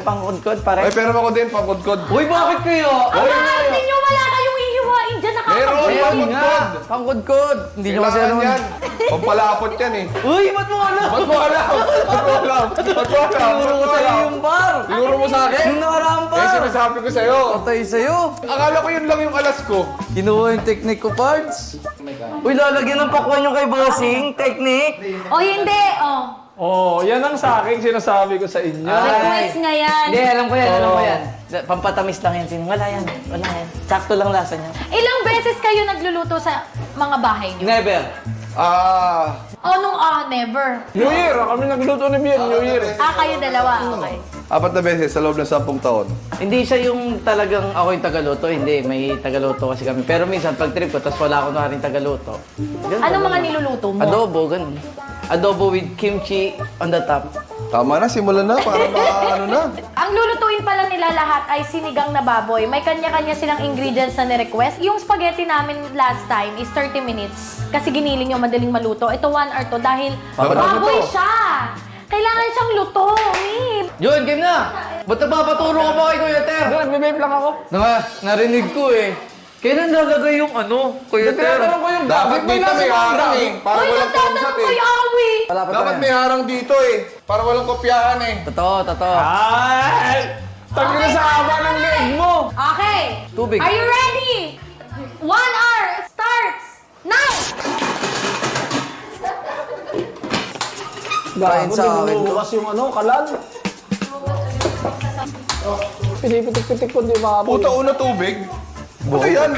Pangkudkod, pare. Ay, pero ako din, pangkudkod. Uy, bakit kayo? Ang mahal ninyo, wala kayong ihiwain dyan. Meron, Nakakabili. pangkudkod. Pangkudkod. Hindi nyo kasi Kailangan alam. yan. Pampalapot yan eh. Uy, ba't mo alam? Ba't mo alam? Ba't mo alam? Ba't mo alam? Tinuro Ba't ko mo sa'yo alam? yung bar. Tinuro mo sa akin? Yung nakaraan pa. Eh, sinasabi ko sa'yo. Patay sa'yo. Akala ko yun lang yung alas ko. Kinuha yung technique ko, parts. Uy, lalagyan ng pakwan yung kay Bossing. Technique. O hindi, o. Oh, yan ang sa akin sinasabi ko sa inyo. Request nga yan. Hindi, alam ko yan, alam ko yan. Pampatamis lang yan. Wala yan, wala yan. Sakto lang lasa niya. Ilang beses kayo nagluluto sa mga bahay niyo? Never. O nung never. New Year, kami nagluto ni Bien, New Year. Kayo dalawa. Okay. 4 na beses sa loob ng 10 taon. Hindi siya yung talagang ako yung tagaluto. Hindi, may tagaluto kasi kami. Pero minsan, pag trip ko, tapos wala ako na rin tagaluto. Ganun, Anong mga ganun. niluluto mo? Adobo, ganun. Adobo with kimchi on the top. Tama na, simulan na para ano na. Ang lulutuin pala nila lahat ay sinigang na baboy. May kanya-kanya silang ingredients na ni-request. Yung spaghetti namin last time is 30 minutes. Kasi giniling yung madaling maluto. Ito 1 hour to dahil baboy siya. Kailangan siyang lutuin. Yun, game na! Ba't napapaturo ka pa kay Kuya Ter? Nagbe-vape lang ako. Narinig ko eh. Kailan lalagay yung Kuya Ter? Tinatanong ko yung Dapat dito may harang eh. Para Uy, walang nagtatanong pausat ko eh. yung awi. Wala pa Dapat tayo. may harang dito eh. Para walang kopyahan eh. Totoo, totoo. Ay! Tagi na sa haba ng leeg mo! Okay. Tubig. Are you ready? 1 hour starts now! Kain sa akin. Bukas yung kalan. Pinipitik-pitik ko, di ba? Puta una tubig. Ano yan?